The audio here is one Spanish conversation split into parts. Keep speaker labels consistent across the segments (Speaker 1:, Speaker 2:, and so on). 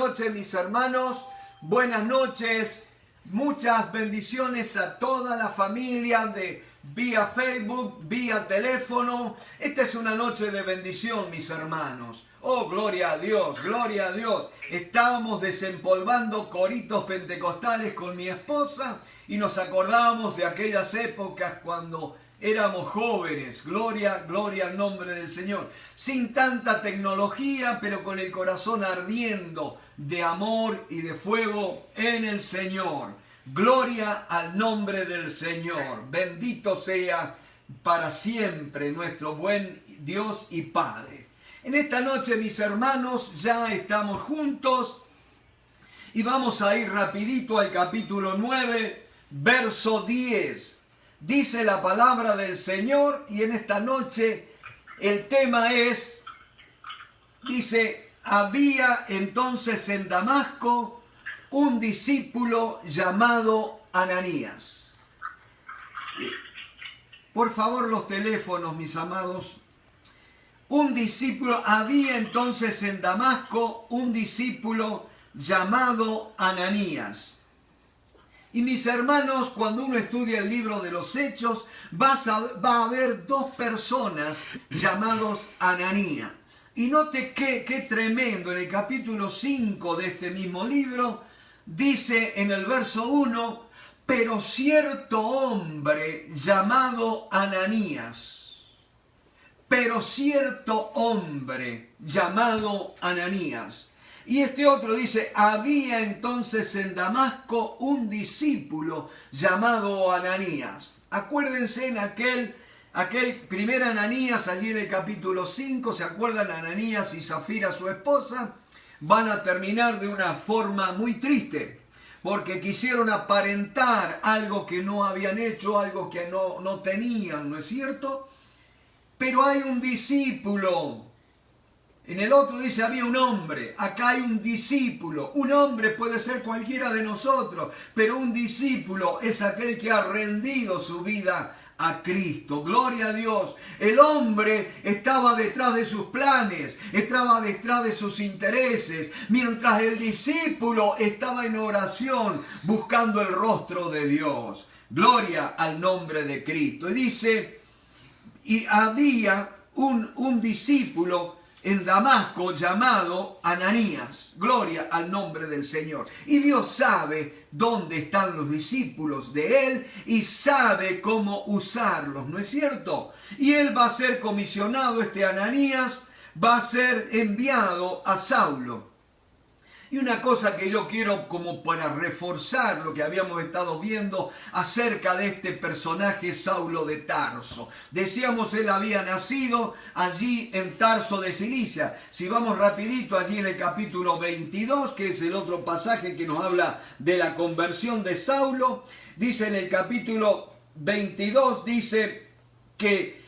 Speaker 1: noches, mis hermanos. Buenas noches. Muchas bendiciones a toda la familia de vía Facebook, vía teléfono. Esta es una noche de bendición, mis hermanos. Oh, gloria a Dios, gloria a Dios. Estábamos desempolvando coritos pentecostales con mi esposa y nos acordábamos de aquellas épocas cuando éramos jóvenes. Gloria, gloria al nombre del Señor. Sin tanta tecnología, pero con el corazón ardiendo de amor y de fuego en el Señor. Gloria al nombre del Señor. Bendito sea para siempre nuestro buen Dios y Padre. En esta noche, mis hermanos, ya estamos juntos y vamos a ir rapidito al capítulo 9, verso 10. Dice la palabra del Señor y en esta noche el tema es, dice, había entonces en Damasco un discípulo llamado Ananías. Por favor, los teléfonos, mis amados. Había entonces en Damasco un discípulo llamado Ananías. Y mis hermanos, cuando uno estudia el libro de los Hechos, va a haber dos personas llamados Ananías. Y note qué tremendo, en el capítulo 5 de este mismo libro, dice en el verso 1, pero cierto hombre llamado Ananías. Pero cierto hombre llamado Ananías. Y este otro dice, había entonces en Damasco un discípulo llamado Ananías. Acuérdense en aquel primer Ananías, allí en el capítulo 5, ¿se acuerdan? Ananías y Zafira, su esposa, van a terminar de una forma muy triste, porque quisieron aparentar algo que no habían hecho, algo que no tenían, ¿no es cierto? Pero hay un discípulo. En el otro dice había un hombre, acá hay un discípulo. Un hombre puede ser cualquiera de nosotros, pero un discípulo es aquel que ha rendido su vida a Cristo. Gloria a Dios. El hombre estaba detrás de sus planes, estaba detrás de sus intereses, mientras el discípulo estaba en oración buscando el rostro de Dios. Gloria al nombre de Cristo. Y dice, y había un discípulo en Damasco llamado Ananías. Gloria al nombre del Señor. Y Dios sabe dónde están los discípulos de Él y sabe cómo usarlos, ¿no es cierto? Y Él va a ser comisionado, este Ananías va a ser enviado a Saulo. Y una cosa que yo quiero como para reforzar lo que habíamos estado viendo acerca de este personaje Saulo de Tarso. Decíamos, él había nacido allí en Tarso de Cilicia. Si vamos rapidito allí en el capítulo 22, que es el otro pasaje que nos habla de la conversión de Saulo, dice en el capítulo 22, dice que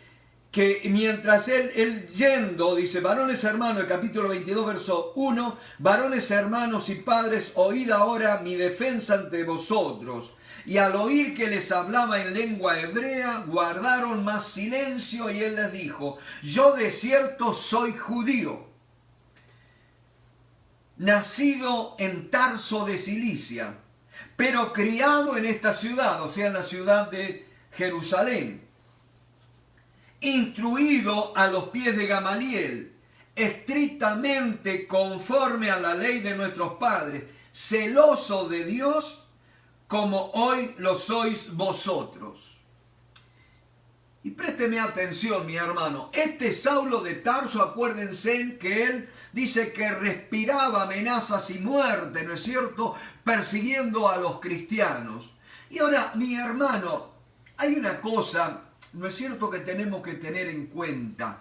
Speaker 1: mientras él yendo, dice, varones hermanos, el capítulo 22, verso 1, varones hermanos y padres, oíd ahora mi defensa ante vosotros. Y al oír que les hablaba en lengua hebrea, guardaron más silencio, y él les dijo, yo de cierto soy judío, nacido en Tarso de Cilicia, pero criado en esta ciudad, o sea, en la ciudad de Jerusalén, instruido a los pies de Gamaliel, estrictamente conforme a la ley de nuestros padres, celoso de Dios, como hoy lo sois vosotros. Y présteme atención, mi hermano, este Saulo de Tarso, acuérdense que él dice que respiraba amenazas y muerte, ¿no es cierto?, persiguiendo a los cristianos. Y ahora, mi hermano, hay una cosa, ¿no es cierto?, que tenemos que tener en cuenta.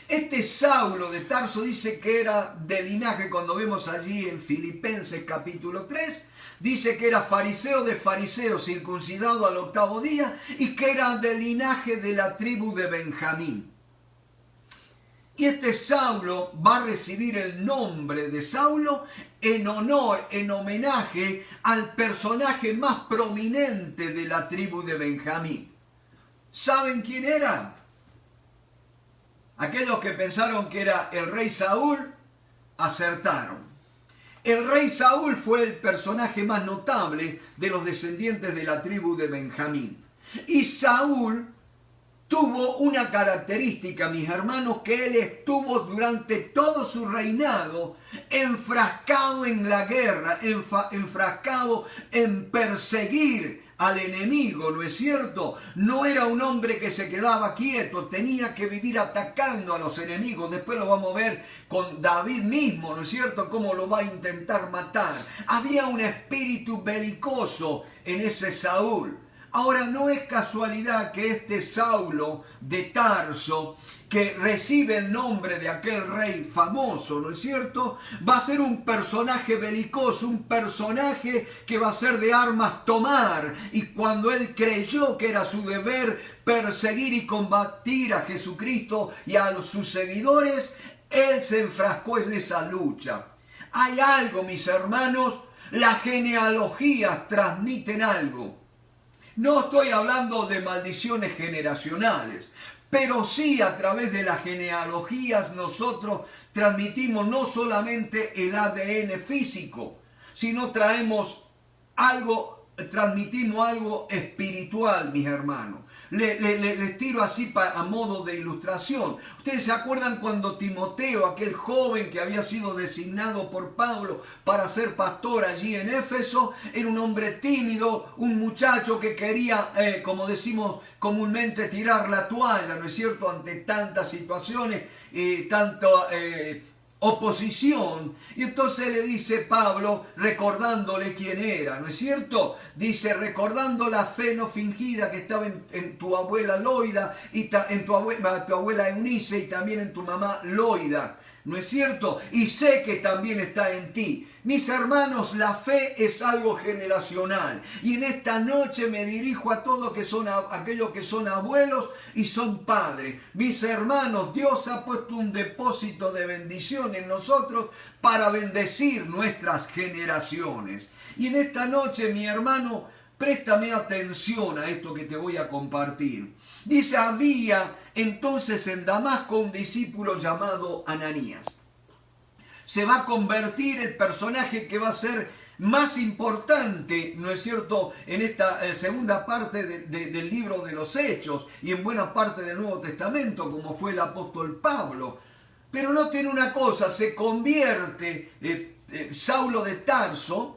Speaker 1: Este Saulo de Tarso dice que era de linaje, cuando vemos allí en Filipenses capítulo 3, dice que era fariseo de fariseos, circuncidado al 8º día, y que era del linaje de la tribu de Benjamín. Y este Saulo va a recibir el nombre de Saulo en honor, en homenaje al personaje más prominente de la tribu de Benjamín. ¿Saben quién era? Aquellos que pensaron que era el rey Saúl, acertaron. El rey Saúl fue el personaje más notable de los descendientes de la tribu de Benjamín. Y Saúl tuvo una característica, mis hermanos, que él estuvo durante todo su reinado enfrascado en la guerra, enfrascado en perseguir al enemigo, ¿no es cierto? No era un hombre que se quedaba quieto, tenía que vivir atacando a los enemigos. Después lo vamos a ver con David mismo, ¿no es cierto? Cómo lo va a intentar matar. Había un espíritu belicoso en ese Saúl. Ahora, no es casualidad que este Saulo de Tarso, que recibe el nombre de aquel rey famoso, ¿no es cierto?, va a ser un personaje belicoso, un personaje que va a ser de armas tomar. Y cuando él creyó que era su deber perseguir y combatir a Jesucristo y a sus seguidores, él se enfrascó en esa lucha. Hay algo, mis hermanos, las genealogías transmiten algo. No estoy hablando de maldiciones generacionales, pero sí a través de las genealogías nosotros transmitimos no solamente el ADN físico, sino transmitimos algo espiritual, mis hermanos. Les tiro así a modo de ilustración. ¿Ustedes se acuerdan cuando Timoteo, aquel joven que había sido designado por Pablo para ser pastor allí en Éfeso, era un hombre tímido, un muchacho que quería, como decimos comúnmente, tirar la toalla, ¿no es cierto?, ante tantas situaciones, tanto oposición? Y entonces le dice Pablo, recordándole quién era, ¿no es cierto? Dice, recordando la fe no fingida que estaba en tu abuela Loida, y en tu abuela Eunice, y también en tu mamá Loida, ¿no es cierto? Y sé que también está en ti. Mis hermanos, la fe es algo generacional. Y en esta noche me dirijo a todos aquellos que son abuelos y son padres. Mis hermanos, Dios ha puesto un depósito de bendición en nosotros para bendecir nuestras generaciones. Y en esta noche, mi hermano, préstame atención a esto que te voy a compartir. Dice, había entonces en Damasco un discípulo llamado Ananías. Se va a convertir el personaje que va a ser más importante, ¿no es cierto?, en esta segunda parte del libro de los Hechos y en buena parte del Nuevo Testamento, como fue el apóstol Pablo. Pero noten una cosa, se convierte Saulo de Tarso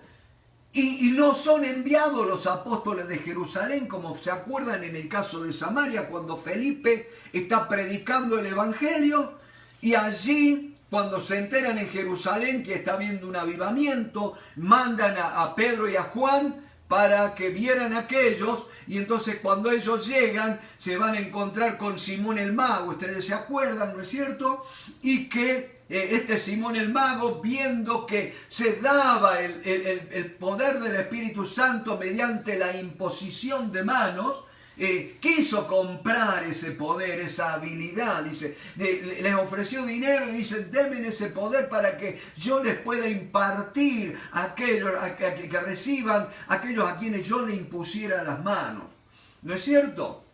Speaker 1: y no son enviados los apóstoles de Jerusalén, como se acuerdan en el caso de Samaria, cuando Felipe está predicando el Evangelio, y allí, cuando se enteran en Jerusalén que está habiendo un avivamiento, mandan a Pedro y a Juan para que vieran a aquellos, y entonces cuando ellos llegan se van a encontrar con Simón el Mago, ustedes se acuerdan, ¿no es cierto? Y que este Simón el Mago, viendo que se daba el poder del Espíritu Santo mediante la imposición de manos, quiso comprar ese poder, esa habilidad, dice, les ofreció dinero y dice, denme ese poder para que yo les pueda impartir a aquellos que reciban, aquellos a quienes yo le impusiera las manos. ¿No es cierto?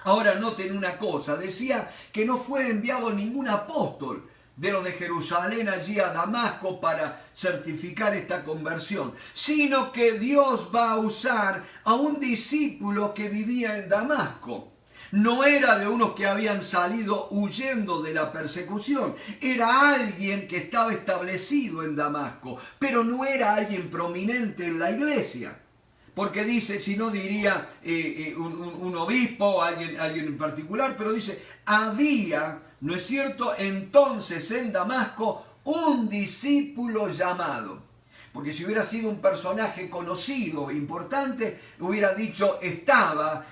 Speaker 1: Ahora noten una cosa, decía que no fue enviado ningún apóstol de los de Jerusalén allí a Damasco para certificar esta conversión, sino que Dios va a usar a un discípulo que vivía en Damasco. No era de unos que habían salido huyendo de la persecución, era alguien que estaba establecido en Damasco, pero no era alguien prominente en la iglesia. Porque dice, si no diría un obispo, alguien en particular, pero dice, había, ¿no es cierto?, entonces en Damasco un discípulo llamado. Porque si hubiera sido un personaje conocido, importante, hubiera dicho, estaba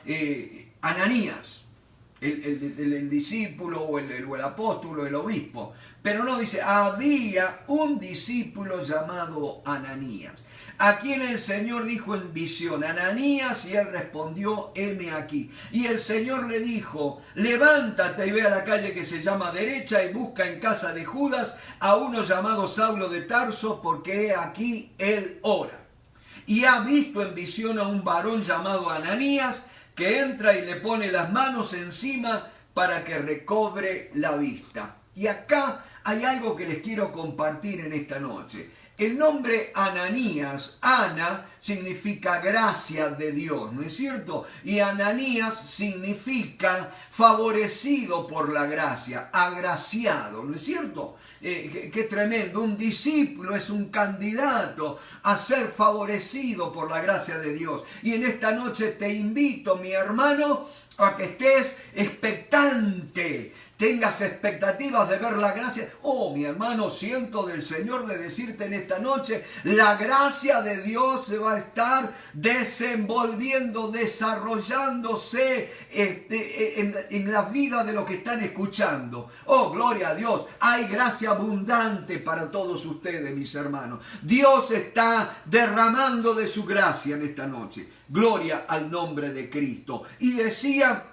Speaker 1: Ananías, el discípulo o el apóstol o el obispo. Pero no, dice, había un discípulo llamado Ananías, a quien el Señor dijo en visión, Ananías, y él respondió, heme aquí. Y el Señor le dijo, levántate y ve a la calle que se llama Derecha y busca en casa de Judas a uno llamado Saulo de Tarso, porque he aquí él ora. Y ha visto en visión a un varón llamado Ananías, que entra y le pone las manos encima para que recobre la vista. Y acá hay algo que les quiero compartir en esta noche. El nombre Ananías, Ana, significa gracia de Dios, ¿no es cierto? Y Ananías significa favorecido por la gracia, agraciado, ¿no es cierto? Qué tremendo, un discípulo es un candidato a ser favorecido por la gracia de Dios. Y en esta noche te invito, mi hermano, a que estés expectante, tengas expectativas de ver la gracia. Oh, mi hermano, siento del Señor de decirte en esta noche, la gracia de Dios se va a estar desenvolviendo, desarrollándose en la vida de los que están escuchando. Oh, gloria a Dios, hay gracia abundante para todos ustedes, mis hermanos. Dios está derramando de su gracia en esta noche. Gloria al nombre de Cristo. Y decía,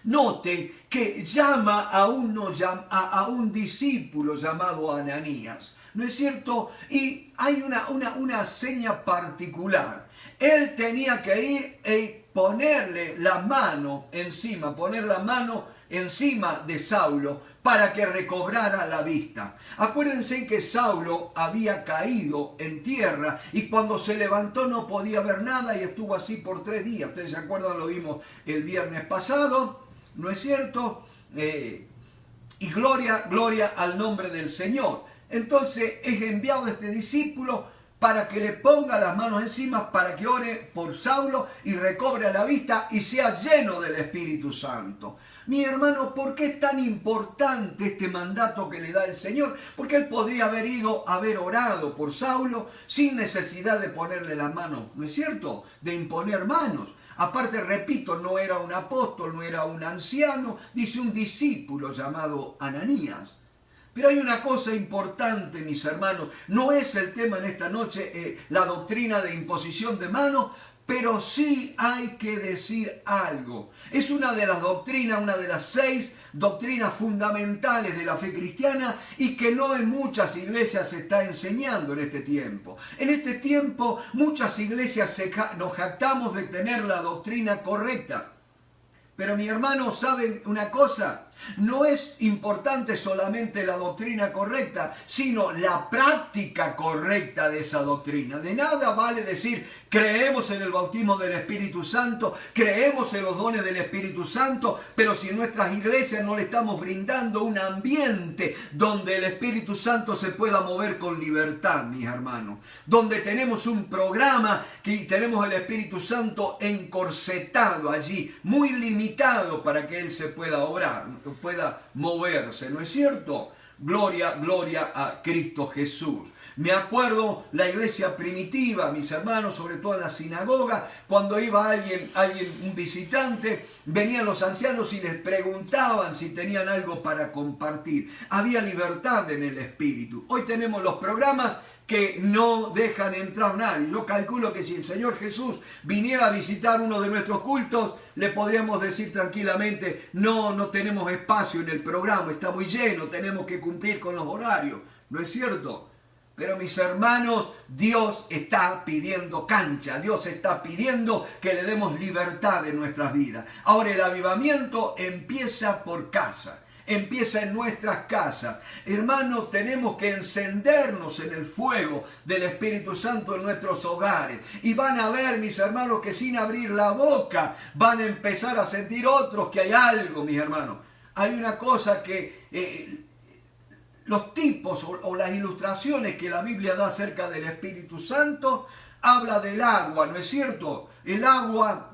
Speaker 1: note que llama a un discípulo llamado Ananías, ¿no es cierto? Y hay una seña particular. Él tenía que ir y ponerle la mano encima, de Saulo para que recobrara la vista. Acuérdense que Saulo había caído en tierra y cuando se levantó no podía ver nada y estuvo así por 3 días. Ustedes se acuerdan, lo vimos el viernes pasado, ¿no es cierto? Y gloria al nombre del Señor. Entonces es enviado este discípulo para que le ponga las manos encima, para que ore por Saulo y recobre la vista y sea lleno del Espíritu Santo. Mi hermano, ¿por qué es tan importante este mandato que le da el Señor? Porque él podría haber orado por Saulo sin necesidad de ponerle las manos, ¿no es cierto? De imponer manos. Aparte, repito, no era un apóstol, no era un anciano, dice un discípulo llamado Ananías. Pero hay una cosa importante, mis hermanos, no es el tema en esta noche la doctrina de imposición de manos, pero sí hay que decir algo. Es una de las doctrinas, una de las 6 doctrinas fundamentales de la fe cristiana y que no en muchas iglesias se está enseñando en este tiempo. En este tiempo muchas iglesias nos jactamos de tener la doctrina correcta. Pero mi hermano, ¿saben una cosa? No es importante solamente la doctrina correcta, sino la práctica correcta de esa doctrina. De nada vale decir, creemos en el bautismo del Espíritu Santo, creemos en los dones del Espíritu Santo, pero si en nuestras iglesias no le estamos brindando un ambiente donde el Espíritu Santo se pueda mover con libertad, mis hermanos, donde tenemos un programa que tenemos el Espíritu Santo encorsetado allí, muy limitado para que Él se pueda obrar, pueda moverse, ¿no es cierto? Gloria a Cristo Jesús. Me acuerdo la iglesia primitiva, mis hermanos, sobre todo en la sinagoga, cuando iba alguien, un visitante, venían los ancianos y les preguntaban si tenían algo para compartir. Había libertad en el espíritu. Hoy tenemos los programas que no dejan entrar nadie. Yo calculo que si el Señor Jesús viniera a visitar uno de nuestros cultos, le podríamos decir tranquilamente, no tenemos espacio en el programa, está muy lleno, tenemos que cumplir con los horarios. ¿No es cierto? Pero mis hermanos, Dios está pidiendo cancha, Dios está pidiendo que le demos libertad en nuestras vidas. Ahora el avivamiento empieza por casa. Empieza en nuestras casas. Hermanos, tenemos que encendernos en el fuego del Espíritu Santo en nuestros hogares. Y van a ver, mis hermanos, que sin abrir la boca van a empezar a sentir otros que hay algo, mis hermanos. Hay una cosa que los tipos o las ilustraciones que la Biblia da acerca del Espíritu Santo habla del agua, ¿no es cierto? El agua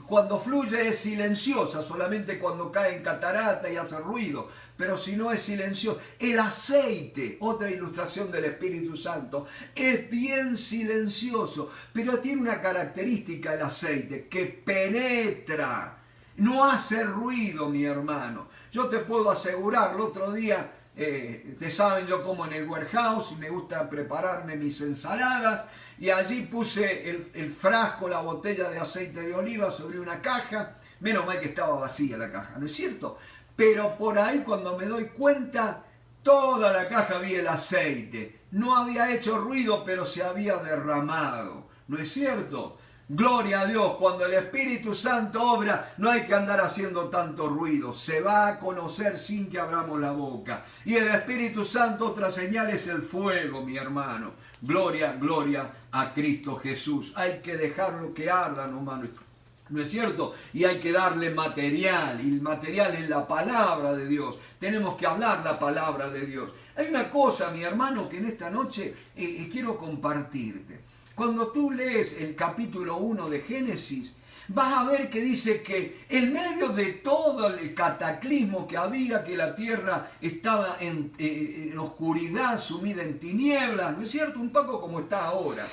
Speaker 1: cuando fluye es silenciosa, solamente cuando cae en catarata y hace ruido, pero si no es silencioso. El aceite, otra ilustración del Espíritu Santo, es bien silencioso, pero tiene una característica el aceite, que penetra, no hace ruido, mi hermano. Yo te puedo asegurar, el otro día, ustedes saben, yo como en el warehouse y me gusta prepararme mis ensaladas, y allí puse el frasco, la botella de aceite de oliva sobre una caja. Menos mal que estaba vacía la caja, ¿no es cierto? Pero por ahí cuando me doy cuenta, toda la caja había el aceite. No había hecho ruido, pero se había derramado, ¿no es cierto? Gloria a Dios, cuando el Espíritu Santo obra, no hay que andar haciendo tanto ruido. Se va a conocer sin que abramos la boca. Y el Espíritu Santo, otra señal es el fuego, mi hermano. Gloria, gloria a Cristo Jesús. Hay que dejarlo que arda, hermano. ¿No es cierto? Y hay que darle material. Y el material es la palabra de Dios. Tenemos que hablar la palabra de Dios. Hay una cosa, mi hermano, que en esta noche quiero compartirte. Cuando tú lees el capítulo 1 de Génesis, vas a ver que dice que en medio de todo el cataclismo que había, que la tierra estaba en oscuridad, sumida en tinieblas, ¿no es cierto? Un poco como está ahora.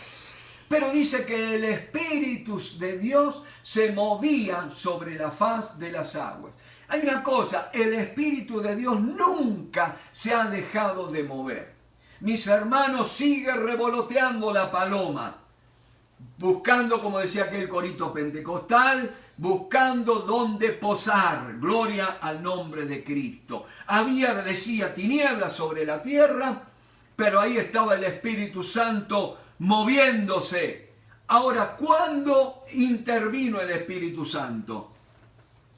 Speaker 1: Pero dice que el Espíritu de Dios se movía sobre la faz de las aguas. Hay una cosa, el Espíritu de Dios nunca se ha dejado de mover. Mis hermanos, sigue revoloteando la paloma, buscando, como decía aquel corito pentecostal, buscando dónde posar. Gloria al nombre de Cristo. Había, decía, tinieblas sobre la tierra, pero ahí estaba el Espíritu Santo moviéndose. Ahora, ¿cuándo intervino el Espíritu Santo?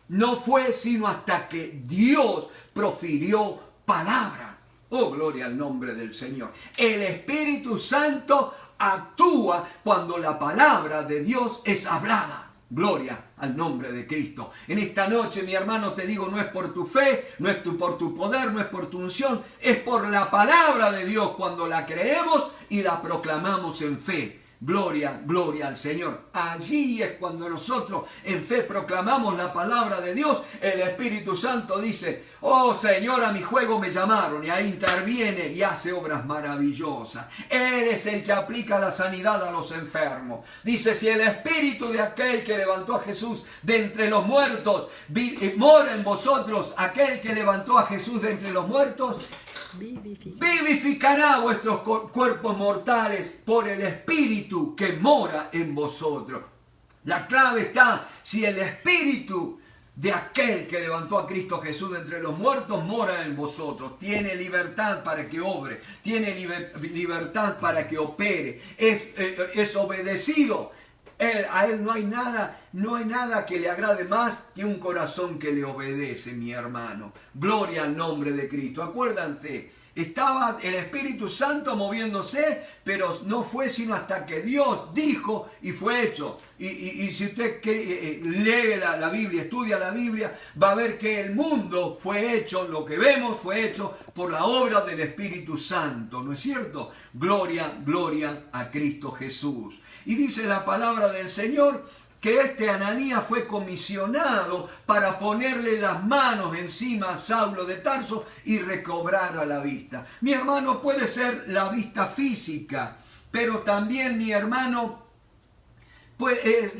Speaker 1: No fue sino hasta que Dios profirió palabra. Oh, gloria al nombre del Señor. El Espíritu Santo actúa cuando la palabra de Dios es hablada. Gloria al nombre de Cristo. En esta noche, mi hermano, te digo, no es por tu fe, no es por tu poder, no es por tu unción, es por la palabra de Dios cuando la creemos y la proclamamos en fe. Gloria, gloria al Señor. Allí es cuando nosotros en fe proclamamos la palabra de Dios. El Espíritu Santo dice, oh Señor, a mi juego me llamaron. Y ahí interviene y hace obras maravillosas. Él es el que aplica la sanidad a los enfermos. Dice, si el Espíritu de aquel que levantó a Jesús de entre los muertos mora en vosotros, aquel que levantó a Jesús de entre los muertos, vivificará vuestros cuerpos mortales por el Espíritu que mora en vosotros. La clave está, si el Espíritu de aquel que levantó a Cristo Jesús de entre los muertos mora en vosotros, tiene libertad para que obre, tiene libertad para que opere, es obedecido. A Él no hay nada que le agrade más que un corazón que le obedece, mi hermano. Gloria al nombre de Cristo. Acuérdate, estaba el Espíritu Santo moviéndose, pero no fue sino hasta que Dios dijo y fue hecho. Y si usted lee la Biblia, estudia la Biblia, va a ver que el mundo fue hecho, lo que vemos fue hecho por la obra del Espíritu Santo, ¿no es cierto? Gloria, gloria a Cristo Jesús. Y dice la palabra del Señor que este Ananías fue comisionado para ponerle las manos encima a Saulo de Tarso y recobrara la vista. Mi hermano, puede ser la vista física, pero también, mi hermano,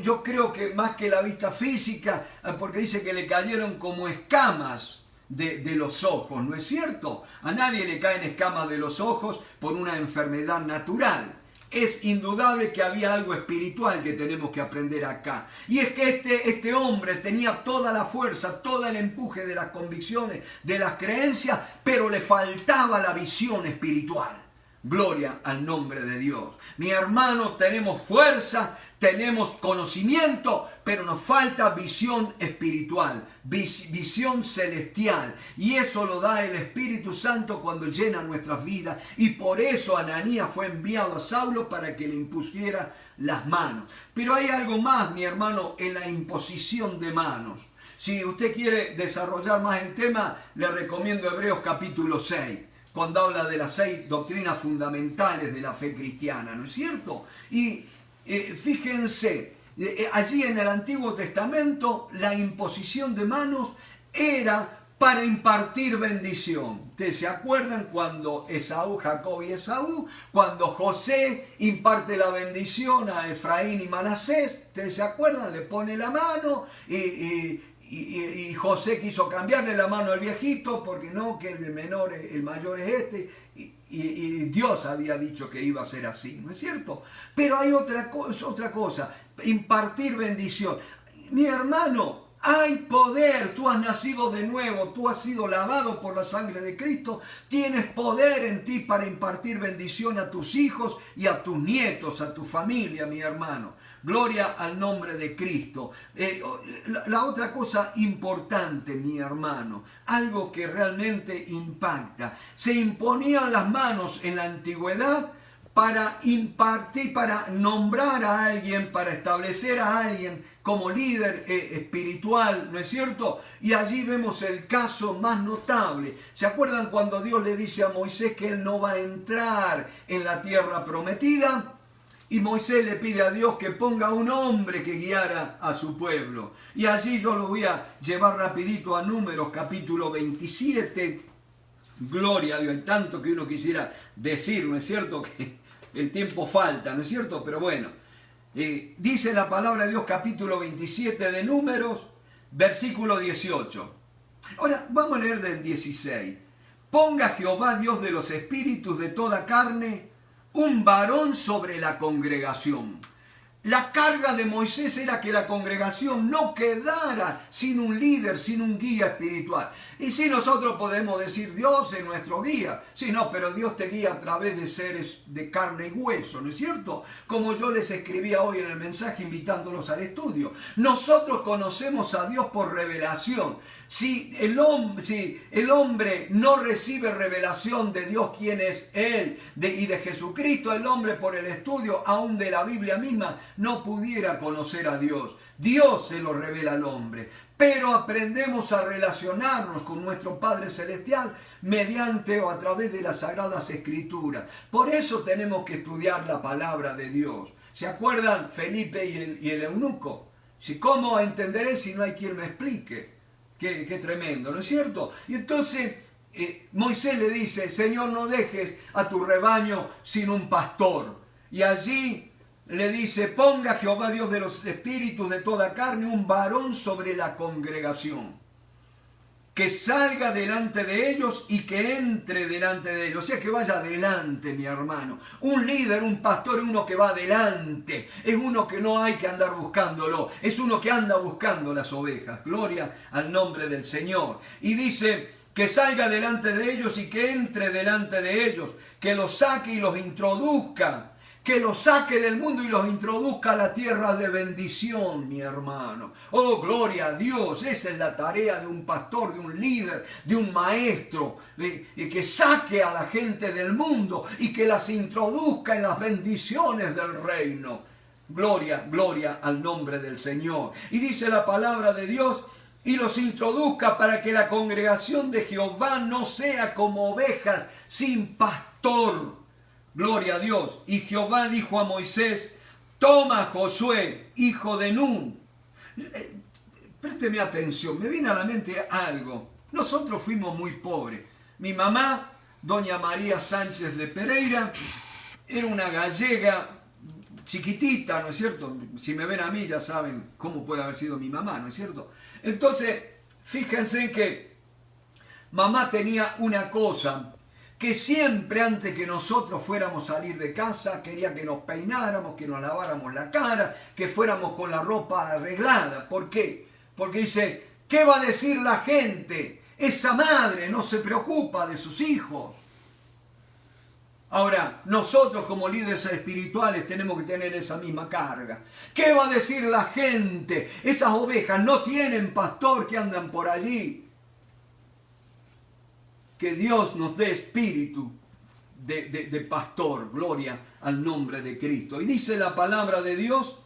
Speaker 1: yo creo que más que la vista física, porque dice que le cayeron como escamas de los ojos, ¿no es cierto? A nadie le caen escamas de los ojos por una enfermedad natural. Es indudable que había algo espiritual que tenemos que aprender acá. Y es que este hombre tenía toda la fuerza, todo el empuje de las convicciones, de las creencias, pero le faltaba la visión espiritual. Gloria al nombre de Dios. Mi hermano, tenemos fuerza, tenemos conocimiento, pero nos falta visión espiritual, visión celestial. Y eso lo da el Espíritu Santo cuando llena nuestras vidas. Y por eso Ananías fue enviado a Saulo para que le impusiera las manos. Pero hay algo más, mi hermano, en la imposición de manos. Si usted quiere desarrollar más el tema, le recomiendo Hebreos capítulo 6. Cuando habla de las 6 doctrinas fundamentales de la fe cristiana, ¿no es cierto? Y fíjense, allí en el Antiguo Testamento la imposición de manos era para impartir bendición. ¿Ustedes se acuerdan cuando Jacob y Esaú, cuando José imparte la bendición a Efraín y Manasés? ¿Ustedes se acuerdan? Le pone la mano y José quiso cambiarle la mano al viejito porque no, que el mayor es este, y Dios había dicho que iba a ser así, ¿no es cierto? Pero hay otra cosa, impartir bendición. Mi hermano, Hay poder, tú has nacido de nuevo, tú has sido lavado por la sangre de Cristo, tienes poder en ti para impartir bendición a tus hijos y a tus nietos, a tu familia, mi hermano. Gloria al nombre de Cristo. La otra cosa importante, mi hermano, algo que realmente impacta, se imponían las manos en la antigüedad para impartir, para nombrar a alguien, para establecer a alguien como líder espiritual, ¿no es cierto? Y allí vemos el caso más notable. ¿Se acuerdan cuando Dios le dice a Moisés que él no va a entrar en la tierra prometida? Y Moisés le pide a Dios que ponga un hombre que guiara a su pueblo. Y allí yo lo voy a llevar rapidito a Números capítulo 27. Gloria a Dios, hay tanto que uno quisiera decir, ¿no es cierto? Que el tiempo falta, ¿no es cierto? Pero bueno, dice la palabra de Dios capítulo 27 de Números, versículo 18. Ahora, vamos a leer del 16. Ponga Jehová Dios de los espíritus de toda carne un varón sobre la congregación. La carga de Moisés era que la congregación no quedara sin un líder, sin un guía espiritual. Y si nosotros podemos decir Dios es nuestro guía, sí, no, pero Dios te guía a través de seres de carne y hueso, ¿no es cierto? Como yo les escribía hoy en el mensaje invitándolos al estudio. Nosotros conocemos a Dios por revelación. Si el hombre no recibe revelación de Dios, quién es Él, y de Jesucristo, el hombre por el estudio aún de la Biblia misma, no pudiera conocer a Dios. Dios se lo revela al hombre, pero aprendemos a relacionarnos con nuestro Padre Celestial mediante o a través de las Sagradas Escrituras. Por eso tenemos que estudiar la palabra de Dios. ¿Se acuerdan Felipe y el eunuco? ¿Cómo entenderé si no hay quien me explique? Qué tremendo, ¿no es cierto? Y entonces Moisés le dice, Señor, no dejes a tu rebaño sin un pastor. Y allí le dice, ponga Jehová Dios de los espíritus de toda carne un varón sobre la congregación, que salga delante de ellos y que entre delante de ellos. O sea, que vaya adelante, mi hermano. Un líder, un pastor es uno que va adelante. Es uno que no hay que andar buscándolo. Es uno que anda buscando las ovejas. Gloria al nombre del Señor. Y dice que salga delante de ellos y que entre delante de ellos. Que los saque y los introduzca. Que los saque del mundo y los introduzca a la tierra de bendición, mi hermano. Oh, gloria a Dios. Esa es la tarea de un pastor, de un líder, de un maestro. Que saque a la gente del mundo y que las introduzca en las bendiciones del reino. Gloria, gloria al nombre del Señor. Y dice la palabra de Dios, y los introduzca para que la congregación de Jehová no sea como ovejas sin pastor. Gloria a Dios. Y Jehová dijo a Moisés, toma Josué, hijo de Nun. Présteme atención, me viene a la mente algo. Nosotros fuimos muy pobres. Mi mamá, doña María Sánchez de Pereira, era una gallega chiquitita, ¿no es cierto? Si me ven a mí ya saben cómo puede haber sido mi mamá, ¿no es cierto? Entonces, fíjense que mamá tenía una cosa, que siempre antes que nosotros fuéramos a salir de casa, quería que nos peináramos, que nos laváramos la cara, que fuéramos con la ropa arreglada. ¿Por qué? Porque dice, ¿qué va a decir la gente? Esa madre no se preocupa de sus hijos. Ahora, nosotros como líderes espirituales tenemos que tener esa misma carga. ¿Qué va a decir la gente? Esas ovejas no tienen pastor que andan por allí. Que Dios nos dé espíritu de pastor, gloria al nombre de Cristo. Y dice la palabra de Dios,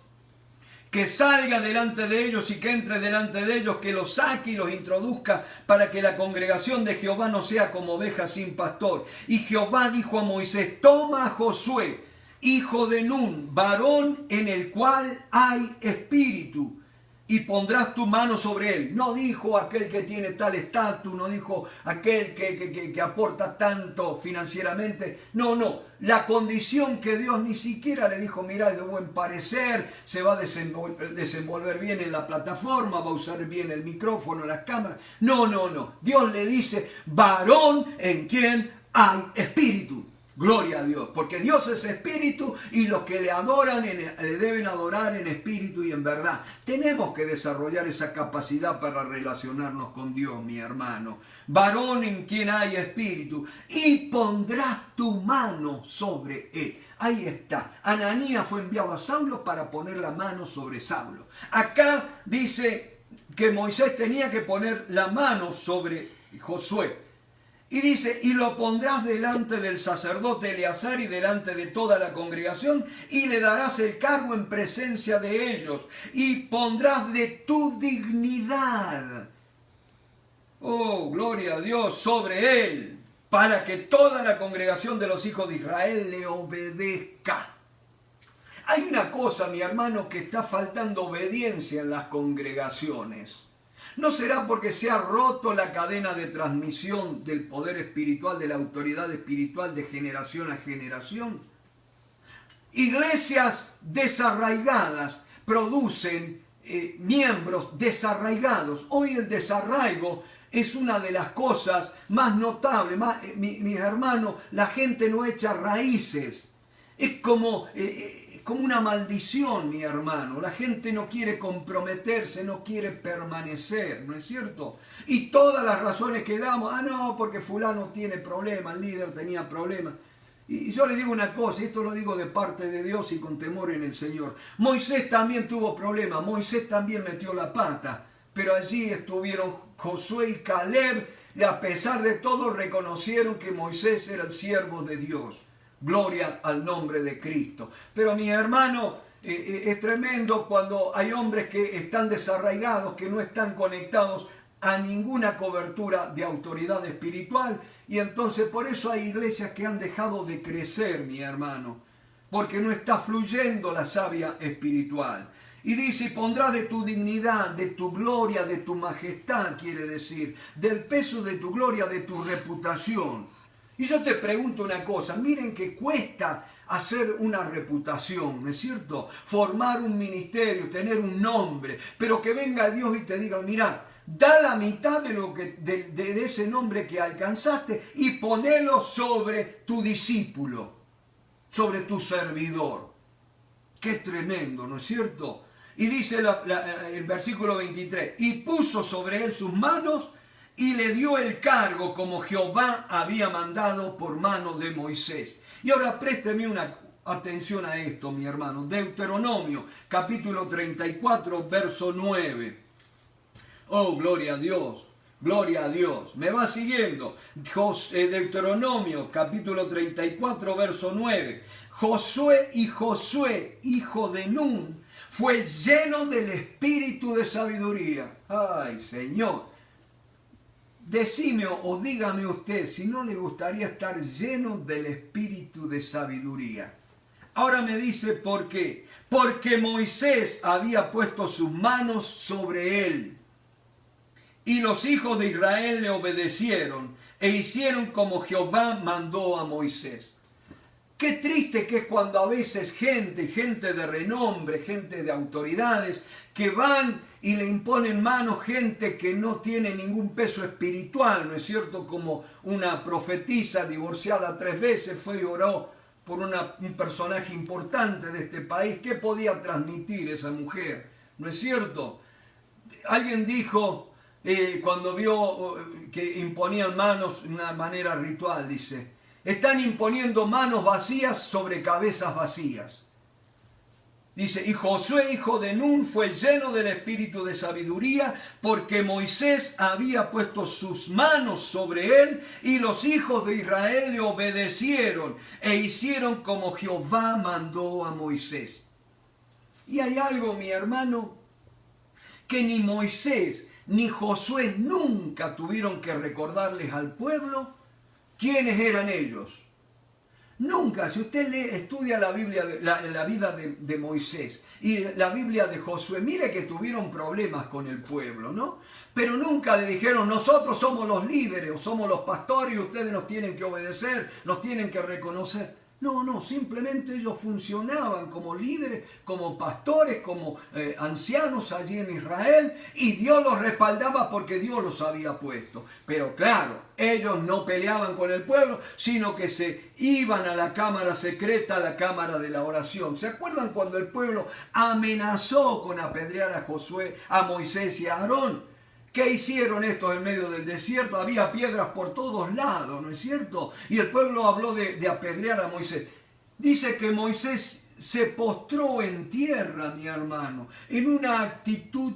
Speaker 1: que salga delante de ellos y que entre delante de ellos, que los saque y los introduzca para que la congregación de Jehová no sea como oveja sin pastor. Y Jehová dijo a Moisés, toma a Josué, hijo de Nun, varón en el cual hay espíritu, y pondrás tu mano sobre él. No dijo aquel que tiene tal estatus, no dijo aquel que aporta tanto financieramente. No. La condición que Dios ni siquiera le dijo, mira, es de buen parecer, se va a desenvolver bien en la plataforma, va a usar bien el micrófono, las cámaras. No. Dios le dice, varón en quien hay espíritu. Gloria a Dios, porque Dios es espíritu y los que le adoran le deben adorar en espíritu y en verdad. Tenemos que desarrollar esa capacidad para relacionarnos con Dios, mi hermano. Varón en quien hay espíritu, y pondrás tu mano sobre él. Ahí está. Ananías fue enviado a Saulo para poner la mano sobre Saulo. Acá dice que Moisés tenía que poner la mano sobre Josué. Y dice, y lo pondrás delante del sacerdote Eleazar y delante de toda la congregación, y le darás el cargo en presencia de ellos, y pondrás de tu dignidad, oh, gloria a Dios, sobre él, para que toda la congregación de los hijos de Israel le obedezca. Hay una cosa, mi hermano, que está faltando obediencia en las congregaciones. ¿No será porque se ha roto la cadena de transmisión del poder espiritual, de la autoridad espiritual de generación a generación? Iglesias desarraigadas producen miembros desarraigados. Hoy el desarraigo es una de las cosas más notables. Mis hermanos, la gente no echa raíces. Es como una maldición, mi hermano. La gente no quiere comprometerse, no quiere permanecer, ¿no es cierto? Y todas las razones que damos, no, porque fulano tiene problemas, el líder tenía problemas. Y yo le digo una cosa, y esto lo digo de parte de Dios y con temor en el Señor. Moisés también tuvo problemas, Moisés también metió la pata, pero allí estuvieron Josué y Caleb, y a pesar de todo reconocieron que Moisés era el siervo de Dios. Gloria al nombre de Cristo. Pero mi hermano, es tremendo cuando hay hombres que están desarraigados, que no están conectados a ninguna cobertura de autoridad espiritual, y entonces por eso hay iglesias que han dejado de crecer, mi hermano, porque no está fluyendo la savia espiritual. Y dice, y pondrás de tu dignidad, de tu gloria, de tu majestad, quiere decir, del peso de tu gloria, de tu reputación. Y yo te pregunto una cosa, miren que cuesta hacer una reputación, ¿no es cierto? Formar un ministerio, tener un nombre, pero que venga Dios y te diga, mira, da la mitad de ese nombre que alcanzaste y ponelo sobre tu discípulo, sobre tu servidor. Qué tremendo, ¿no es cierto? Y dice el versículo 23, y puso sobre él sus manos, y le dio el cargo como Jehová había mandado por mano de Moisés. Y ahora présteme una atención a esto, mi hermano. Deuteronomio, capítulo 34, verso 9. Oh, gloria a Dios, gloria a Dios. ¿Me va siguiendo? Deuteronomio, capítulo 34, verso 9. Josué, hijo de Nun, fue lleno del espíritu de sabiduría. Ay, Señor. Decime o dígame usted si no le gustaría estar lleno del espíritu de sabiduría. Ahora me dice por qué. Porque Moisés había puesto sus manos sobre él. Y los hijos de Israel le obedecieron e hicieron como Jehová mandó a Moisés. Qué triste que es cuando a veces gente de renombre, gente de autoridades, que van y le imponen manos gente que no tiene ningún peso espiritual, ¿no es cierto? Como una profetisa divorciada 3 veces fue y oró por un personaje importante de este país. ¿Qué podía transmitir esa mujer? ¿No es cierto? Alguien dijo, cuando vio que imponían manos de una manera ritual, dice, están imponiendo manos vacías sobre cabezas vacías. Dice, y Josué, hijo de Nun, fue lleno del espíritu de sabiduría, porque Moisés había puesto sus manos sobre él, y los hijos de Israel le obedecieron, e hicieron como Jehová mandó a Moisés. Y hay algo, mi hermano, que ni Moisés ni Josué nunca tuvieron que recordarles al pueblo quiénes eran ellos. Nunca, si usted estudia la Biblia, la vida de Moisés y la Biblia de Josué, mire que tuvieron problemas con el pueblo, ¿no? Pero nunca le dijeron, nosotros somos los líderes o somos los pastores y ustedes nos tienen que obedecer, nos tienen que reconocer. No, no, simplemente ellos funcionaban como líderes, como pastores, como ancianos allí en Israel, y Dios los respaldaba porque Dios los había puesto. Pero claro, ellos no peleaban con el pueblo, sino que se iban a la cámara secreta, a la cámara de la oración. ¿Se acuerdan cuando el pueblo amenazó con apedrear a Josué, a Moisés y a Aarón? ¿Qué hicieron estos en medio del desierto? Había piedras por todos lados, ¿no es cierto? Y el pueblo habló de apedrear a Moisés. Dice que Moisés se postró en tierra, mi hermano, en una actitud,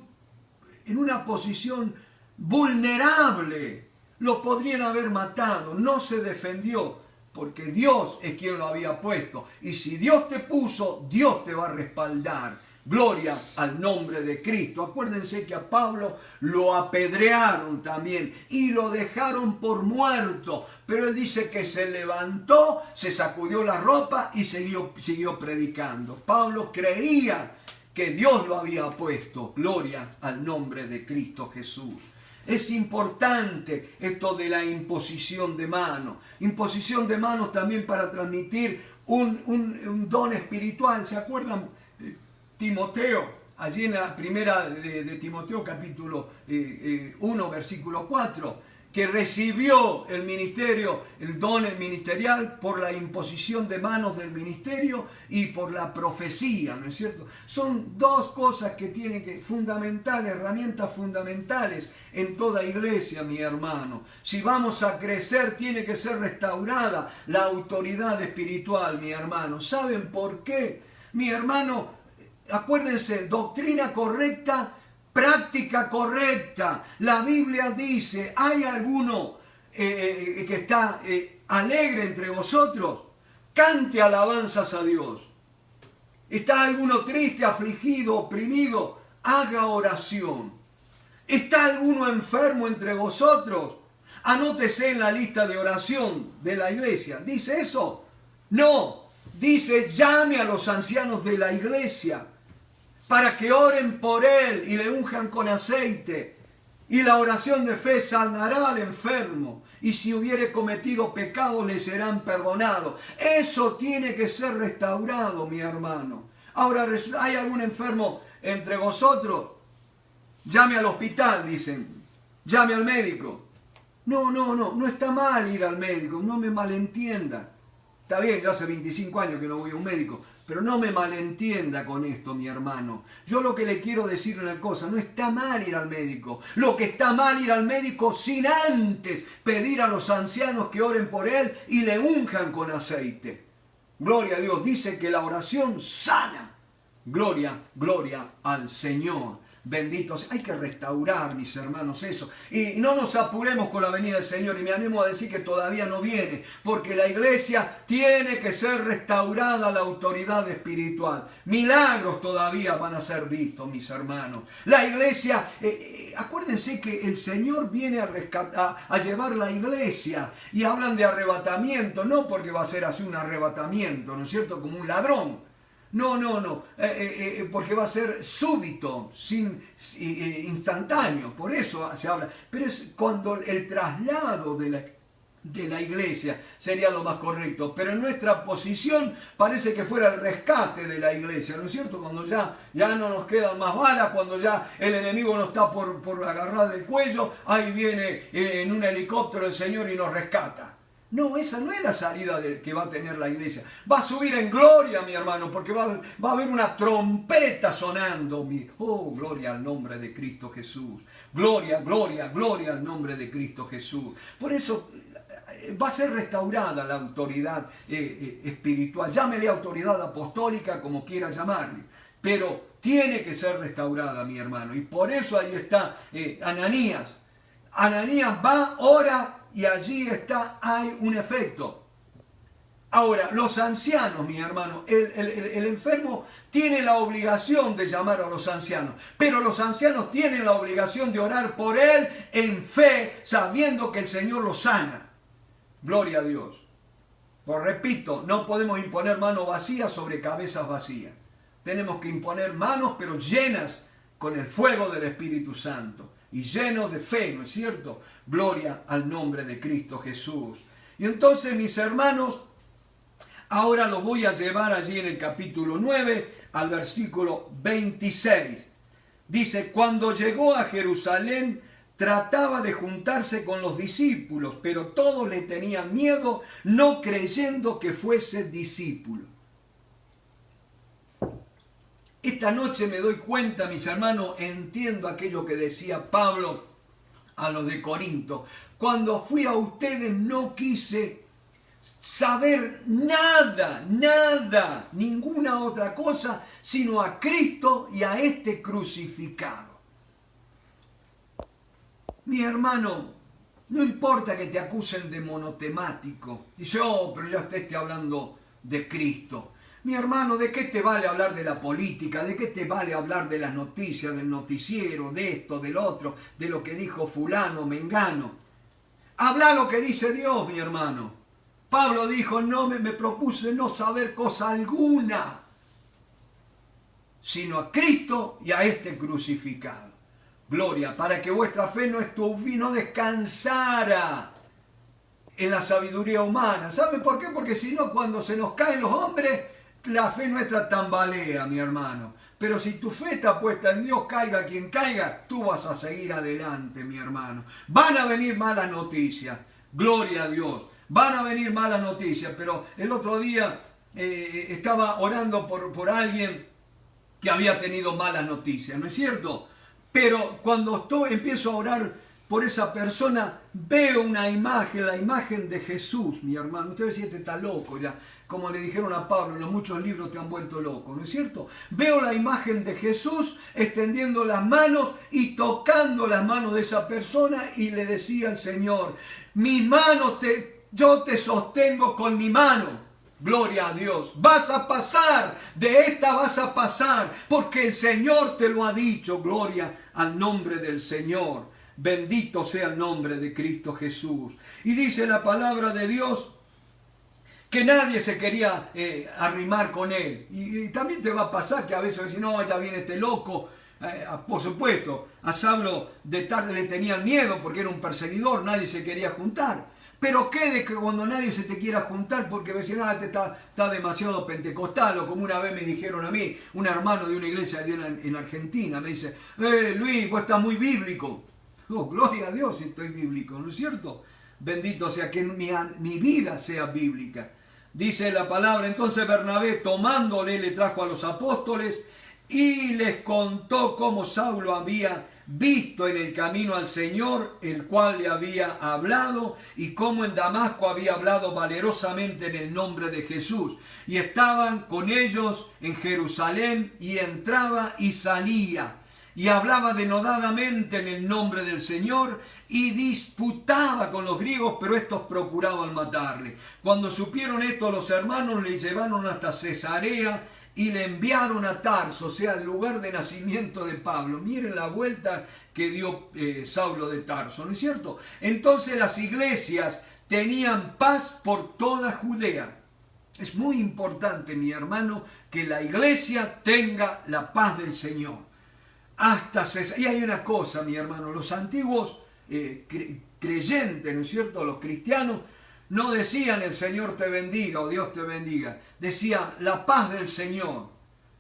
Speaker 1: en una posición vulnerable. Lo podrían haber matado, no se defendió, porque Dios es quien lo había puesto. Y si Dios te puso, Dios te va a respaldar. Gloria al nombre de Cristo. Acuérdense que a Pablo lo apedrearon también y lo dejaron por muerto. Pero él dice que se levantó, se sacudió la ropa y siguió predicando. Pablo creía que Dios lo había puesto. Gloria al nombre de Cristo Jesús. Es importante esto de la imposición de manos. Imposición de manos también para transmitir un don espiritual. ¿Se acuerdan? Timoteo, allí en la primera de Timoteo capítulo 1 versículo 4, que recibió el ministerio, el don ministerial por la imposición de manos del ministerio y por la profecía, ¿no es cierto? Son dos cosas que tienen que, fundamentales, herramientas fundamentales en toda iglesia, mi hermano. Si vamos a crecer, tiene que ser restaurada la autoridad espiritual, mi hermano. ¿Saben por qué? Mi hermano, acuérdense, doctrina correcta, práctica correcta. La Biblia dice, ¿hay alguno que está alegre entre vosotros? Cante alabanzas a Dios. ¿Está alguno triste, afligido, oprimido? Haga oración. ¿Está alguno enfermo entre vosotros? Anótese en la lista de oración de la iglesia. ¿Dice eso? No. Dice, llame a los ancianos de la iglesia para que oren por él y le unjan con aceite. Y la oración de fe sanará al enfermo. Y si hubiere cometido pecado, le serán perdonados. Eso tiene que ser restaurado, mi hermano. Ahora, ¿hay algún enfermo entre vosotros? Llame al hospital, dicen. Llame al médico. No está mal ir al médico, no me malentienda. Está bien, yo hace 25 años que no voy a un médico, pero no me malentienda con esto, mi hermano. Yo lo que le quiero decir una cosa, no está mal ir al médico. Lo que está mal ir al médico sin antes pedir a los ancianos que oren por él y le unjan con aceite. Gloria a Dios, dice que la oración sana. Gloria al Señor. Bendito sea. Hay que restaurar, mis hermanos, eso. Y no nos apuremos con la venida del Señor. Y me animo a decir que todavía no viene. Porque la iglesia tiene que ser restaurada, la autoridad espiritual. Milagros todavía van a ser vistos, mis hermanos. La iglesia, acuérdense que el Señor viene a llevar la iglesia. Y hablan de arrebatamiento. No porque va a ser así un arrebatamiento, ¿no es cierto? Como un ladrón. No, porque va a ser súbito, instantáneo, por eso se habla. Pero es cuando el traslado de la iglesia sería lo más correcto. Pero en nuestra posición parece que fuera el rescate de la iglesia, ¿no es cierto? Cuando ya no nos quedan más balas, cuando ya el enemigo nos está por agarrar del cuello, ahí viene en un helicóptero el Señor y nos rescata. No, esa no es la salida que va a tener la iglesia. Va a subir en gloria, mi hermano, porque va a haber una trompeta sonando. Oh, gloria al nombre de Cristo Jesús. Gloria al nombre de Cristo Jesús. Por eso va a ser restaurada la autoridad espiritual. Llámele autoridad apostólica, como quiera llamarle. Pero tiene que ser restaurada, mi hermano. Y por eso ahí está Ananías. Ananías va, ora, y allí hay un efecto. Ahora, los ancianos, mi hermano, el enfermo tiene la obligación de llamar a los ancianos, pero los ancianos tienen la obligación de orar por él en fe, sabiendo que el Señor lo sana. Gloria a Dios. Pues repito, no podemos imponer manos vacías sobre cabezas vacías. Tenemos que imponer manos, pero llenas con el fuego del Espíritu Santo. Y llenos de fe, ¿no es cierto? Gloria al nombre de Cristo Jesús. Y entonces, mis hermanos, Ahora lo voy a llevar allí en el capítulo 9 al versículo 26. Dice, cuando llegó a Jerusalén, trataba de juntarse con los discípulos, pero todos le tenían miedo, no creyendo que fuese discípulo. Esta noche me doy cuenta, mis hermanos, entiendo aquello que decía Pablo a los de Corinto. Cuando fui a ustedes no quise saber nada, ninguna otra cosa, sino a Cristo y a este crucificado. Mi hermano, no importa que te acusen de monotemático. Dice, oh, pero ya esté hablando de Cristo. Mi hermano, ¿de qué te vale hablar de la política? ¿De qué te vale hablar de las noticias, del noticiero, de esto, del otro, de lo que dijo fulano, mengano? Habla lo que dice Dios, mi hermano. Pablo dijo, no me propuse no saber cosa alguna, sino a Cristo y a este crucificado. Gloria, para que vuestra fe no descansara en la sabiduría humana. ¿Saben por qué? Porque si no, cuando se nos caen los hombres, la fe nuestra tambalea, mi hermano. Pero si tu fe está puesta en Dios, caiga quien caiga, tú vas a seguir adelante, mi hermano. Van a venir malas noticias, gloria a Dios. Van a venir malas noticias, pero el otro día estaba orando por alguien que había tenido malas noticias, ¿no es cierto? Pero cuando empiezo a orar por esa persona, veo una imagen, la imagen de Jesús, mi hermano. Usted decía, este está loco ya. Como le dijeron a Pablo, los muchos libros te han vuelto loco, ¿no es cierto? Veo la imagen de Jesús extendiendo las manos y tocando las manos de esa persona y le decía al Señor, yo te sostengo con mi mano. Gloria a Dios. Vas a pasar, de esta vas a pasar, porque el Señor te lo ha dicho. Gloria al nombre del Señor. Bendito sea el nombre de Cristo Jesús. Y dice la palabra de Dios que nadie se quería arrimar con él. Y también te va a pasar que a veces dicen, no, ya viene este loco. Por supuesto, a Saulo de tarde le tenían miedo porque era un perseguidor, nadie se quería juntar. Pero qué de que cuando nadie se te quiera juntar porque decían, este está demasiado pentecostal, o como una vez me dijeron a mí, un hermano de una iglesia allí en Argentina, me dice, Luis, vos estás muy bíblico. Oh, gloria a Dios si estoy bíblico, ¿no es cierto? Bendito sea que mi vida sea bíblica. Dice la palabra, entonces Bernabé tomándole le trajo a los apóstoles y les contó cómo Saulo había visto en el camino al Señor, el cual le había hablado, y cómo en Damasco había hablado valerosamente en el nombre de Jesús. Y estaban con ellos en Jerusalén, y entraba y salía, y hablaba denodadamente en el nombre del Señor, y disputaba con los griegos, pero estos procuraban matarle. Cuando supieron esto, los hermanos le llevaron hasta Cesarea, y le enviaron a Tarso, o sea, el lugar de nacimiento de Pablo. Miren la vuelta que dio Saulo de Tarso, ¿no es cierto? Entonces las iglesias tenían paz por toda Judea. Es muy importante, mi hermano, que la iglesia tenga la paz del Señor. Hasta César. Y hay una cosa, mi hermano, los antiguos creyentes, ¿no es cierto? Los cristianos no decían el Señor te bendiga o Dios te bendiga, decían la paz del Señor,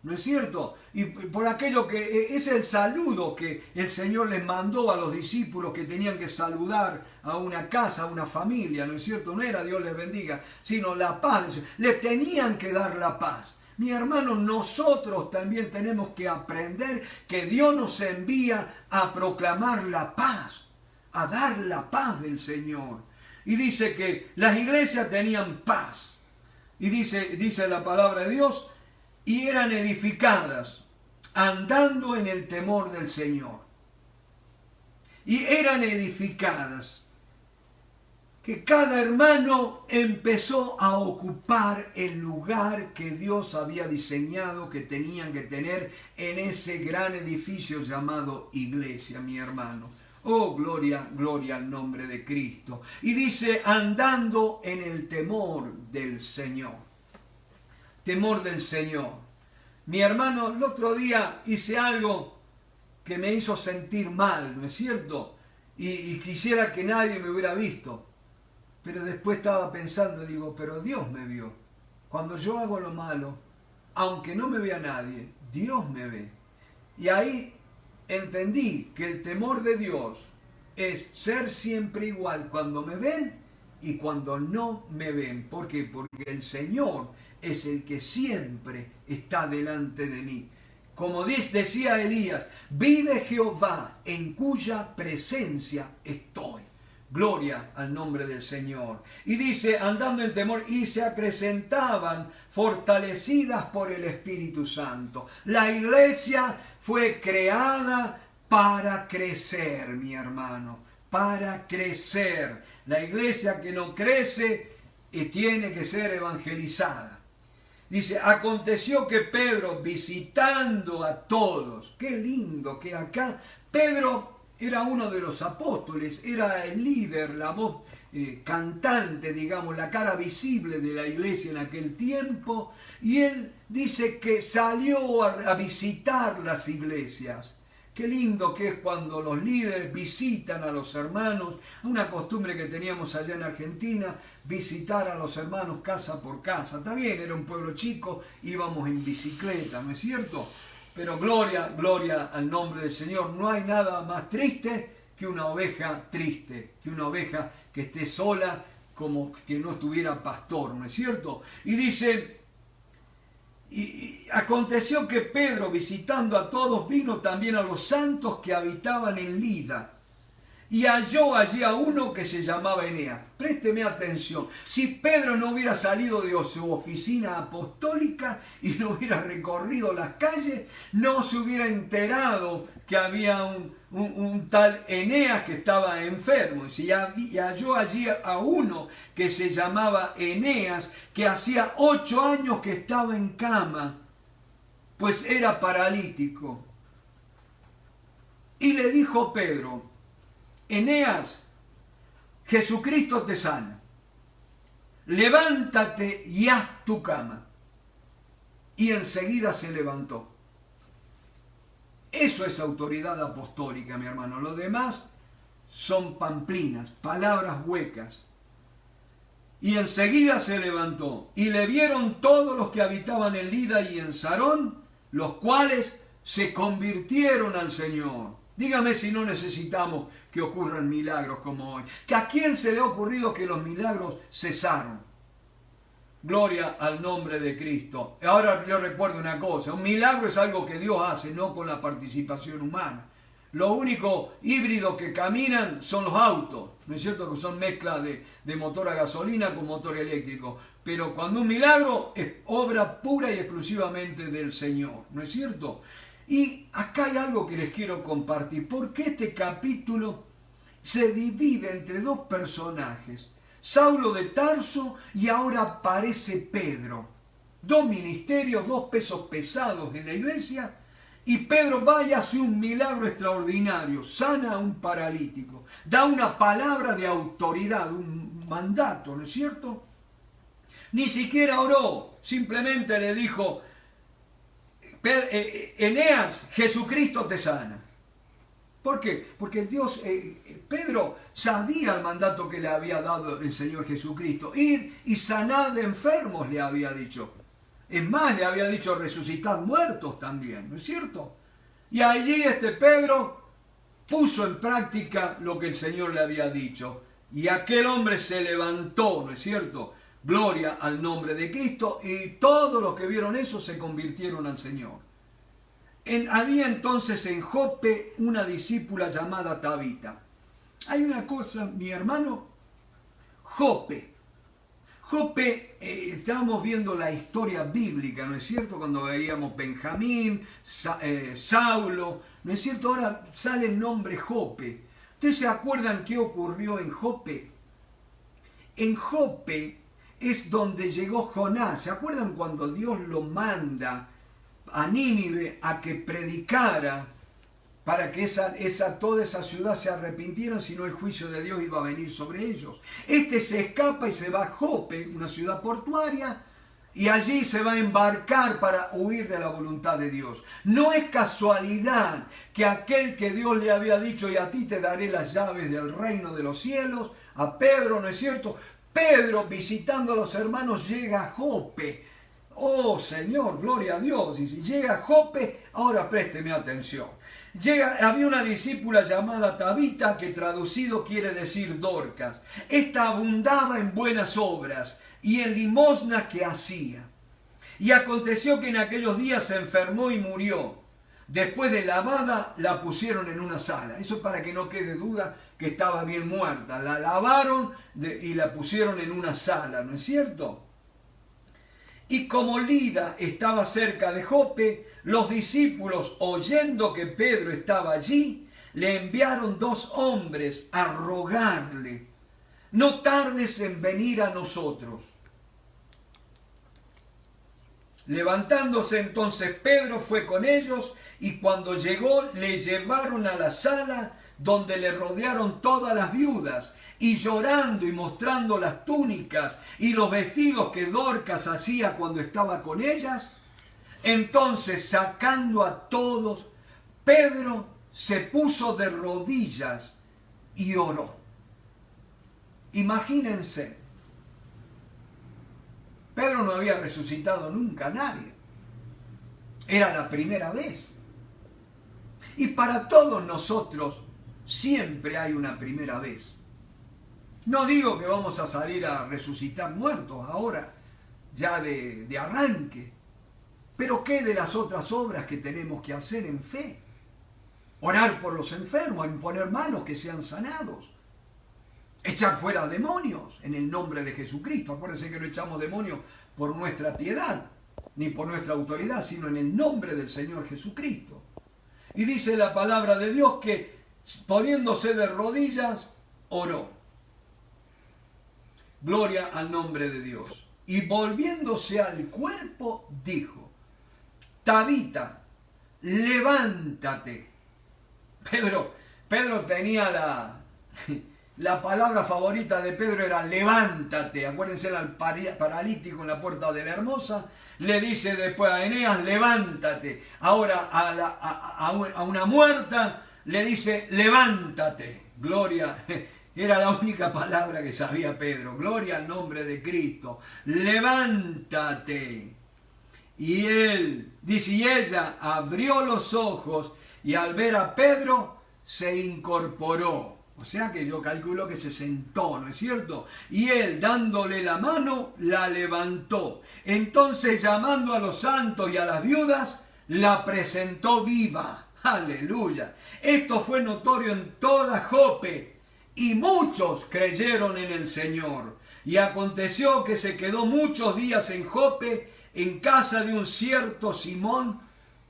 Speaker 1: ¿no es cierto? Y por aquello que es el saludo que el Señor les mandó a los discípulos que tenían que saludar a una casa, a una familia, ¿no es cierto? No era Dios les bendiga, sino la paz del Señor. Les tenían que dar la paz. Mi hermano, nosotros también tenemos que aprender que Dios nos envía a proclamar la paz, a dar la paz del Señor. Y dice que las iglesias tenían paz. Y dice la palabra de Dios, y eran edificadas, andando en el temor del Señor. Y eran edificadas, que cada hermano empezó a ocupar el lugar que Dios había diseñado que tenían que tener en ese gran edificio llamado iglesia, mi hermano. Oh, gloria, gloria al nombre de Cristo. Y dice, andando en el temor del Señor. Temor del Señor. Mi hermano, el otro día hice algo que me hizo sentir mal, ¿no es cierto? Y quisiera que nadie me hubiera visto. Pero después estaba pensando, digo, pero Dios me vio. cuando yo hago lo malo, aunque no me vea nadie, Dios me ve. Y ahí entendí que el temor de Dios es ser siempre igual cuando me ven y cuando no me ven. ¿Por qué? Porque el Señor es el que siempre está delante de mí. Como decía Elías, vive Jehová en cuya presencia estoy. Gloria al nombre del Señor. Y dice, andando en temor, y se acrecentaban fortalecidas por el Espíritu Santo. La iglesia fue creada para crecer, mi hermano, para crecer. La iglesia que no crece tiene que ser evangelizada. Dice, aconteció que Pedro, visitando a todos, qué lindo que acá Pedro era uno de los apóstoles, era el líder, la voz cantante, digamos, la cara visible de la iglesia en aquel tiempo, y él dice que salió a visitar las iglesias. Qué lindo que es cuando los líderes visitan a los hermanos, una costumbre que teníamos allá en Argentina, visitar a los hermanos casa por casa. También era un pueblo chico, íbamos en bicicleta, ¿no es cierto? Pero gloria, gloria al nombre del Señor. No hay nada más triste que una oveja triste, que una oveja que esté sola, como que no tuviera pastor, ¿no es cierto? Y dice, y aconteció que Pedro, visitando a todos, vino también a los santos que habitaban en Lida, y halló allí a uno que se llamaba Eneas. Présteme atención. Si Pedro no hubiera salido de su oficina apostólica y no hubiera recorrido las calles, no se hubiera enterado que había un tal Eneas que estaba enfermo. Y halló allí a uno que se llamaba Eneas, que hacía 8 años que estaba en cama, pues era paralítico. Y le dijo Pedro, Eneas, Jesucristo te sana. Levántate y haz tu cama. Y enseguida se levantó. Eso es autoridad apostólica, mi hermano. Lo demás son pamplinas, palabras huecas. Y enseguida se levantó. Y le vieron todos los que habitaban en Lida y en Sarón, los cuales se convirtieron al Señor. Dígame si no necesitamos que ocurran milagros como hoy. ¿Que a quién se le ha ocurrido que los milagros cesaron? Gloria al nombre de Cristo. Ahora yo recuerdo una cosa, un milagro es algo que Dios hace, no con la participación humana. Lo único híbrido que caminan son los autos, ¿no es cierto? Que son mezcla de motor a gasolina con motor eléctrico. Pero cuando un milagro es obra pura y exclusivamente del Señor, ¿no es cierto? Y acá hay algo que les quiero compartir, porque este capítulo se divide entre dos personajes, Saulo de Tarso y ahora aparece Pedro. Dos ministerios, dos pesos pesados en la iglesia, y Pedro va y hace un milagro extraordinario, sana a un paralítico, da una palabra de autoridad, un mandato, ¿no es cierto? Ni siquiera oró, simplemente le dijo, Eneas, Jesucristo te sana. ¿Por qué? Porque Pedro sabía el mandato que le había dado el Señor Jesucristo. Ir y sanad de enfermos, le había dicho. Es más, le había dicho resucitad muertos también, ¿no es cierto? Y allí Pedro puso en práctica lo que el Señor le había dicho. Y aquel hombre se levantó, ¿no es cierto? Gloria al nombre de Cristo, y todos los que vieron eso se convirtieron al Señor. Había entonces en Jope una discípula llamada Tabita. Hay una cosa, mi hermano, Jope, estábamos viendo la historia bíblica, ¿no es cierto? Cuando veíamos Benjamín, Saulo, ¿no es cierto? Ahora sale el nombre Jope. ¿Ustedes se acuerdan qué ocurrió en Jope? En Jope es donde llegó Jonás. ¿Se acuerdan cuando Dios lo manda a Nínive a que predicara para que toda esa ciudad se arrepintiera, si no el juicio de Dios iba a venir sobre ellos? Se escapa y se va a Jope, una ciudad portuaria, y allí se va a embarcar para huir de la voluntad de Dios. No es casualidad que aquel que Dios le había dicho, y a ti te daré las llaves del reino de los cielos, a Pedro, ¿no es cierto?, Pedro, visitando a los hermanos, llega a Jope. Oh Señor, gloria a Dios. Y si llega a Jope, ahora présteme atención. Había una discípula llamada Tabita, que traducido quiere decir Dorcas. Esta abundaba en buenas obras y en limosnas que hacía. Y aconteció que en aquellos días se enfermó y murió. Después de lavada, la pusieron en una sala. Eso para que no quede duda que estaba bien muerta. La lavaron y la pusieron en una sala, ¿no es cierto? Y como Lida estaba cerca de Jope, los discípulos, oyendo que Pedro estaba allí, le enviaron 2 hombres a rogarle: no tardes en venir a nosotros. Levantándose entonces Pedro fue con ellos, y cuando llegó le llevaron a la sala donde le rodearon todas las viudas, y llorando y mostrando las túnicas y los vestidos que Dorcas hacía cuando estaba con ellas. Entonces, sacando a todos, Pedro se puso de rodillas y oró. Imagínense, Pedro no había resucitado nunca a nadie. Era la primera vez. Y para todos nosotros siempre hay una primera vez. No digo que vamos a salir a resucitar muertos ahora, ya de arranque. Pero ¿qué de las otras obras que tenemos que hacer en fe? Orar por los enfermos, imponer manos que sean sanados. Echar fuera demonios en el nombre de Jesucristo. Acuérdense que no echamos demonios por nuestra piedad, ni por nuestra autoridad, sino en el nombre del Señor Jesucristo. Y dice la palabra de Dios que poniéndose de rodillas, oró. Gloria al nombre de Dios. Y volviéndose al cuerpo, dijo: Tabita, levántate. Pedro tenía la palabra favorita de Pedro era levántate. Acuérdense, era el paralítico en la puerta de la Hermosa. Le dice después a Eneas, levántate. Ahora a una muerta le dice, levántate. Gloria. Era la única palabra que sabía Pedro. Gloria al nombre de Cristo. Levántate. Y él, dice, y ella abrió los ojos y al ver a Pedro se incorporó. O sea que yo calculo que se sentó, ¿no es cierto? Y él, dándole la mano, la levantó. Entonces, llamando a los santos y a las viudas, la presentó viva. ¡Aleluya! Esto fue notorio en toda Jope, y muchos creyeron en el Señor. Y aconteció que se quedó muchos días en Jope, en casa de un cierto Simón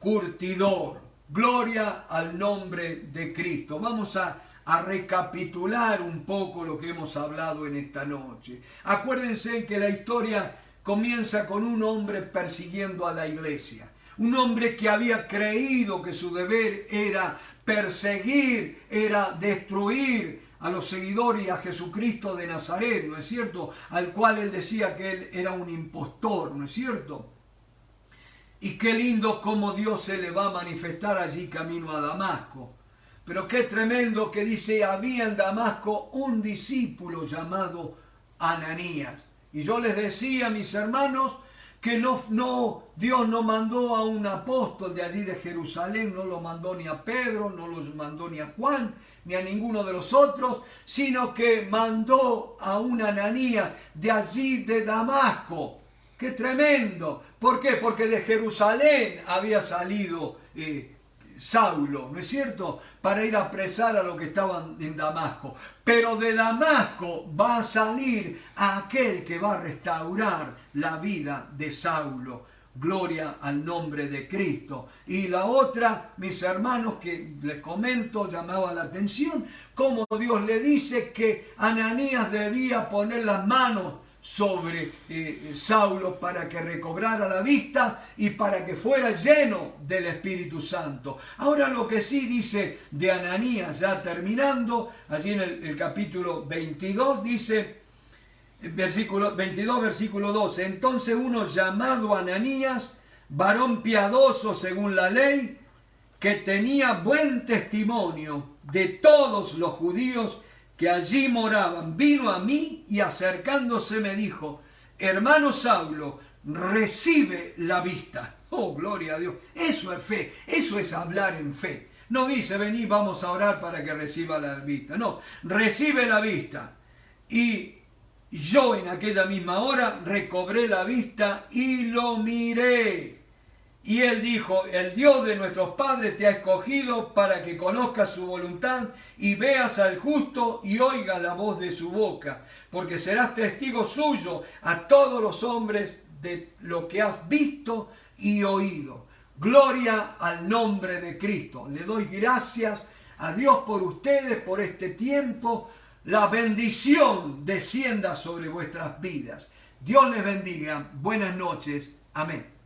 Speaker 1: curtidor. Gloria al nombre de Cristo. Vamos a recapitular un poco lo que hemos hablado en esta noche. Acuérdense que la historia comienza con un hombre persiguiendo a la iglesia. Un hombre que había creído que su deber era perseguir, era destruir a los seguidores y a Jesucristo de Nazaret, ¿no es cierto? Al cual él decía que él era un impostor, ¿no es cierto? Y qué lindo cómo Dios se le va a manifestar allí camino a Damasco. Pero qué tremendo que dice, había en Damasco un discípulo llamado Ananías. Y yo les decía, mis hermanos, que Dios no mandó a un apóstol de allí de Jerusalén, no lo mandó ni a Pedro, no lo mandó ni a Juan, ni a ninguno de los otros, sino que mandó a un Ananías de allí de Damasco. ¡Qué tremendo! ¿Por qué? Porque de Jerusalén había salido Saulo, ¿no es cierto?, para ir a apresar a los que estaban en Damasco. Pero de Damasco va a salir aquel que va a restaurar la vida de Saulo. Gloria al nombre de Cristo. Y la otra, mis hermanos, que les comento, llamaba la atención, cómo Dios le dice que Ananías debía poner las manos sobre Saulo para que recobrara la vista y para que fuera lleno del Espíritu Santo. Ahora lo que sí dice de Ananías, ya terminando, allí en el capítulo 22 dice, versículo 22, versículo 12, entonces uno llamado Ananías, varón piadoso según la ley, que tenía buen testimonio de todos los judíos que allí moraban, vino a mí y acercándose me dijo, hermano Saulo, recibe la vista. Oh, gloria a Dios. Eso es fe, eso es hablar en fe. No dice, vení, vamos a orar para que reciba la vista. No, recibe la vista. Y yo en aquella misma hora recobré la vista y lo miré. Y él dijo, el Dios de nuestros padres te ha escogido para que conozcas su voluntad y veas al justo y oigas la voz de su boca, porque serás testigo suyo a todos los hombres de lo que has visto y oído. Gloria al nombre de Cristo. Le doy gracias a Dios por ustedes, por este tiempo. La bendición descienda sobre vuestras vidas. Dios les bendiga. Buenas noches. Amén.